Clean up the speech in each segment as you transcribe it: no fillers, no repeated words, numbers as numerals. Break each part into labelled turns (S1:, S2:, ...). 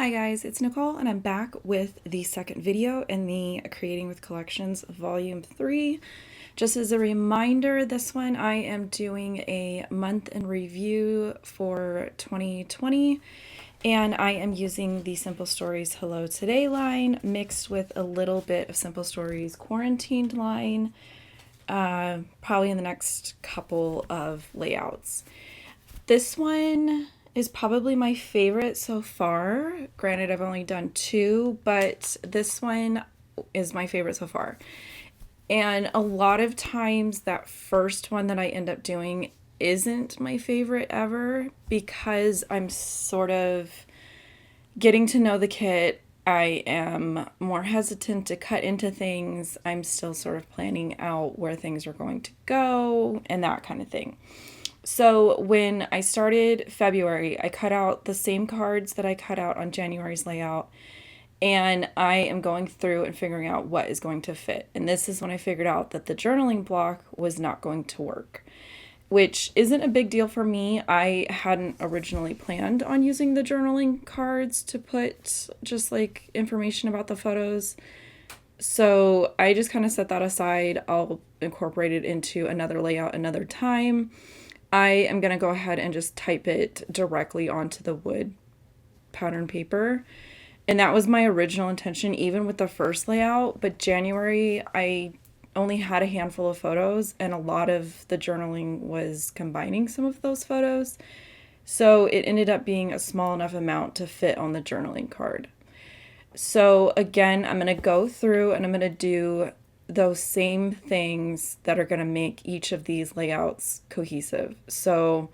S1: Hi guys, it's Nicole and I'm back with the second video in the Creating with Collections Volume 3. Just as a reminder, this one I am doing a month in review for 2020 and I am using the Simple Stories Hello Today line mixed with a little bit of Simple Stories Quarantined line, probably in the next couple of layouts. This one is probably my favorite so far. Granted, I've only done two, but this one is my favorite so far. And a lot of times that first one that I end up doing isn't my favorite ever because I'm sort of getting to know the kit. I am more hesitant to cut into things. I'm still sort of planning out where things are going to go and that kind of thing. So when I started February, I cut out the same cards that I cut out on January's layout, and I am going through and figuring out what is going to fit. And this is when I figured out that the journaling block was not going to work, which isn't a big deal for me. I hadn't originally planned on using the journaling cards to put just like information about the photos. So I just kind of set that aside. I'll incorporate it into another layout another time. I am going to go ahead and just type it directly onto the wood pattern paper. And that was my original intention, even with the first layout. But January, I only had a handful of photos, and a lot of the journaling was combining some of those photos. So it ended up being a small enough amount to fit on the journaling card. So again, I'm going to go through and I'm going to do those same things that are going to make each of these layouts cohesive. So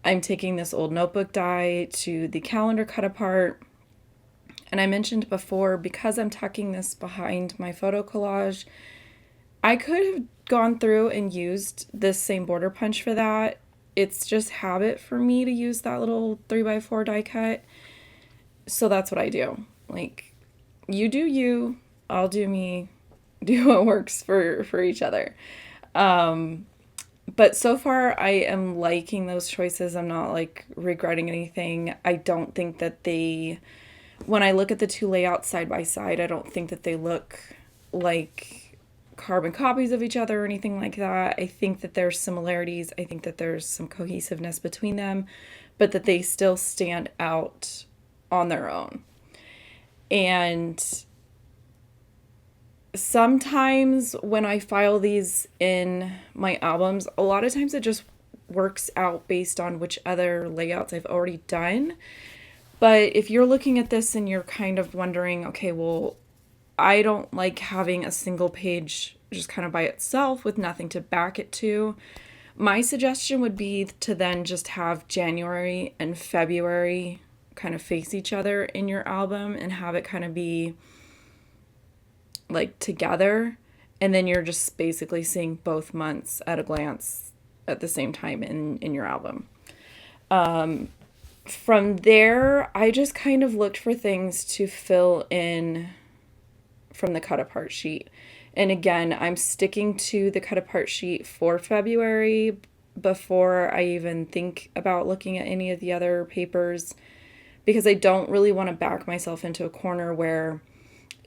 S1: I'm taking this old notebook die to the calendar cut apart. And I mentioned before, because I'm tucking this behind my photo collage, I could have gone through and used this same border punch for that. It's just habit for me to use that little 3x4 die cut. So that's what I do. Like, you do you, I'll do me. Do what works for each other. But so far I am liking those choices. I'm not like regretting anything. I don't think that when I look at the two layouts side by side, I don't think that they look like carbon copies of each other or anything like that. I think that there's similarities. I think that there's some cohesiveness between them, but that they still stand out on their own. And sometimes when I file these in my albums, a lot of times it just works out based on which other layouts I've already done. But if you're looking at this and you're kind of wondering, okay, well, I don't like having a single page just kind of by itself with nothing to back it to, my suggestion would be to then just have January and February kind of face each other in your album and have it kind of be like together, and then you're just basically seeing both months at a glance at the same time in your album. From there, I just kind of looked for things to fill in from the cut apart sheet. And again, I'm sticking to the cut apart sheet for February before I even think about looking at any of the other papers, because I don't really want to back myself into a corner where,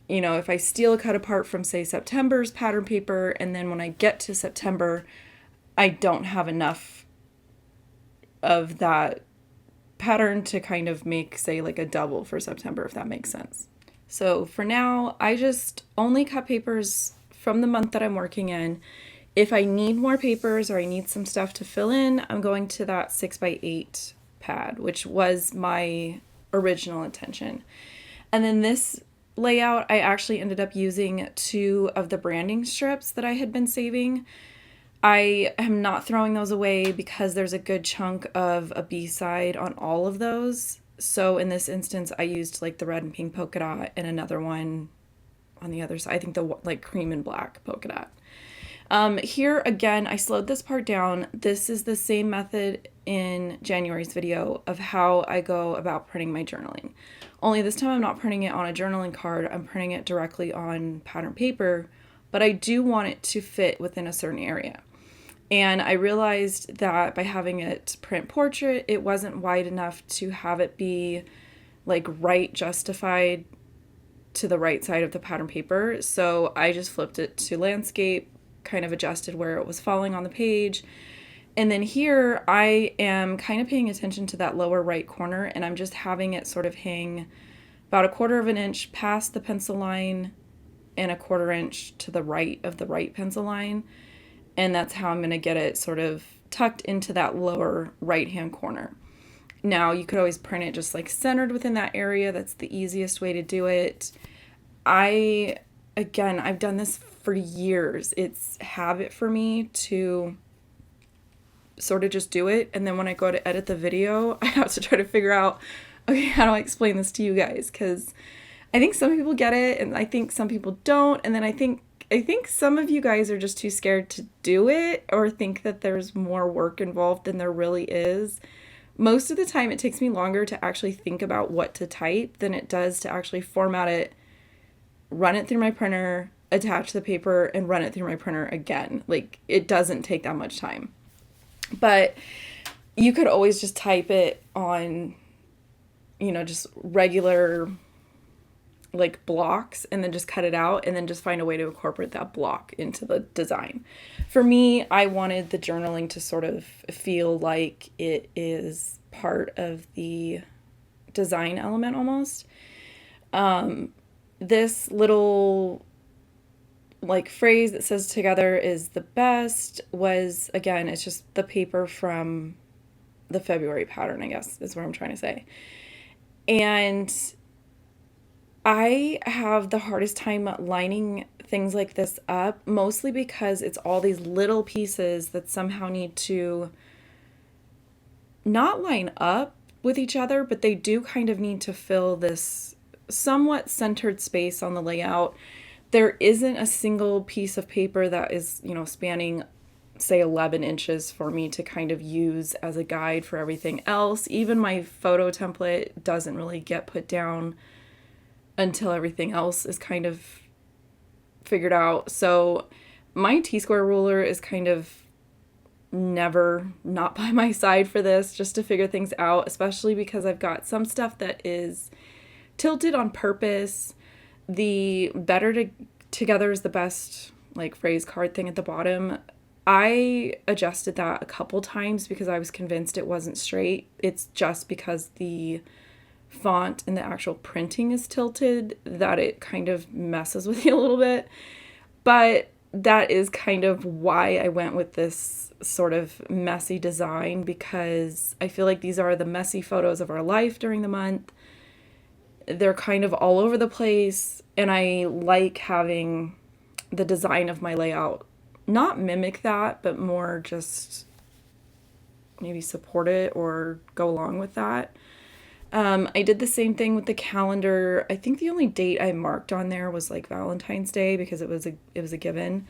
S1: you know, if I steal a cut apart from, say, September's pattern paper, and then when I get to September, I don't have enough of that pattern to kind of make, say, like a double for September, if that makes sense. So for now, I just only cut papers from the month that I'm working in. If I need more papers or I need some stuff to fill in, I'm going to that 6x8 pad, which was my original intention. And then this layout, I actually ended up using 2 of the branding strips that I had been saving. I am not throwing those away because there's a good chunk of a B-side on all of those. So in this instance, I used like the red and pink polka dot and another one on the other side. I think the like cream and black polka dot. Here again, I slowed this part down. This is the same method in January's video of how I go about printing my journaling. Only this time I'm not printing it on a journaling card, I'm printing it directly on pattern paper, but I do want it to fit within a certain area. And I realized that by having it print portrait, it wasn't wide enough to have it be like right justified to the right side of the pattern paper. So I just flipped it to landscape, kind of adjusted where it was falling on the page. And then here I am kind of paying attention to that lower right corner, and I'm just having it sort of hang about 1/4 of an inch past the pencil line and 1/4 inch to the right of the right pencil line. And that's how I'm going to get it sort of tucked into that lower right-hand corner. Now, you could always print it just like centered within that area. That's the easiest way to do it. I've done this for years. It's habit for me to sort of just do it. And then when I go to edit the video, I have to try to figure out, okay, how do I explain this to you guys? Because I think some people get it and I think some people don't. And then I think some of you guys are just too scared to do it or think that there's more work involved than there really is. Most of the time, it takes me longer to actually think about what to type than it does to actually format it, run it through my printer, attach the paper, and run it through my printer again. Like, it doesn't take that much time. But you could always just type it on, just regular like blocks and then just cut it out and then just find a way to incorporate that block into the design. For me, I wanted the journaling to sort of feel like it is part of the design element almost. This little like phrase that says together is the best was, again, it's just the paper from the February pattern, I guess is what I'm trying to say. And I have the hardest time lining things like this up, mostly because it's all these little pieces that somehow need to not line up with each other, but they do kind of need to fill this somewhat centered space on the layout. There isn't a single piece of paper that is, spanning, say, 11 inches for me to kind of use as a guide for everything else. Even my photo template doesn't really get put down until everything else is kind of figured out. So my T-square ruler is kind of never not by my side for this, just to figure things out, especially because I've got some stuff that is tilted on purpose. The better together is the best like phrase card thing at the bottom. I adjusted that a couple times because I was convinced it wasn't straight. It's just because the font and the actual printing is tilted that it kind of messes with you a little bit. But that is kind of why I went with this sort of messy design, because I feel like these are the messy photos of our life during the month. They're kind of all over the place, and I like having the design of my layout not mimic that, but more just maybe support it or go along with that. I did the same thing with the calendar. I think the only date I marked on there was like Valentine's Day because it was a given.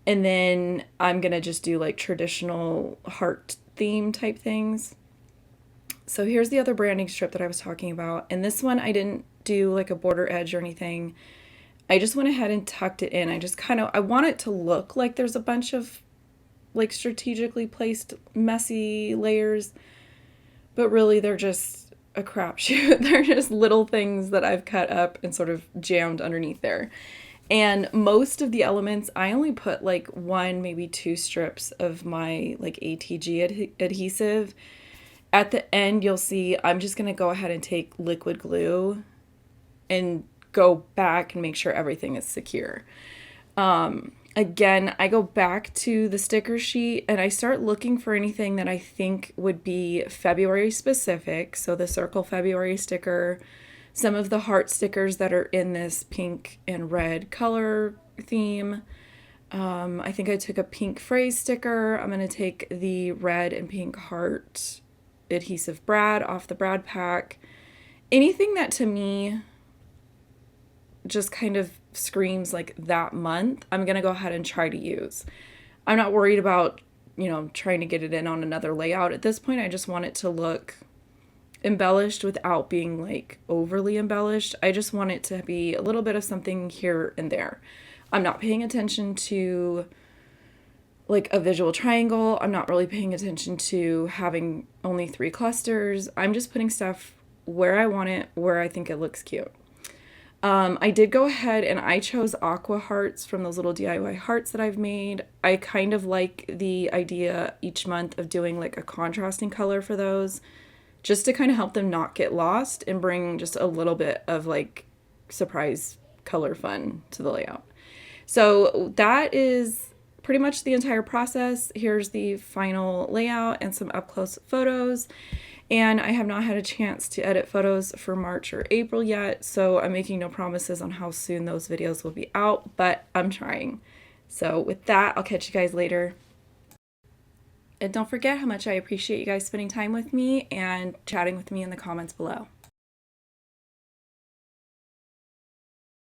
S1: And then I'm going to just do like traditional heart theme type things. So here's the other branding strip that I was talking about. And this one I didn't do like a border edge or anything. I just went ahead and tucked it in. I want it to look like there's a bunch of like strategically placed messy layers, but really they're just a crapshoot. They're just little things that I've cut up and sort of jammed underneath there. And most of the elements, I only put like 1, maybe 2 strips of my like ATG adhesive. At the end, you'll see I'm just going to go ahead and take liquid glue and go back and make sure everything is secure. Again, I go back to the sticker sheet and I start looking for anything that I think would be February specific. So the Circle February sticker, some of the heart stickers that are in this pink and red color theme. I think I took a pink phrase sticker. I'm going to take the red and pink heart adhesive brad off the brad pack. Anything that to me just kind of screams like that month, I'm going to go ahead and try to use. I'm not worried about, trying to get it in on another layout. At this point, I just want it to look embellished without being like overly embellished. I just want it to be a little bit of something here and there. I'm not paying attention to like a visual triangle. I'm not really paying attention to having only 3 clusters. I'm just putting stuff where I want it, where I think it looks cute. I did go ahead and I chose aqua hearts from those little DIY hearts that I've made. I kind of like the idea each month of doing like a contrasting color for those, just to kind of help them not get lost and bring just a little bit of like surprise color fun to the layout. So that is pretty much the entire process. Here's the final layout and some up close photos. And I have not had a chance to edit photos for March or April yet, so I'm making no promises on how soon those videos will be out, but I'm trying. So with that, I'll catch you guys later. And don't forget how much I appreciate you guys spending time with me and chatting with me in the comments below.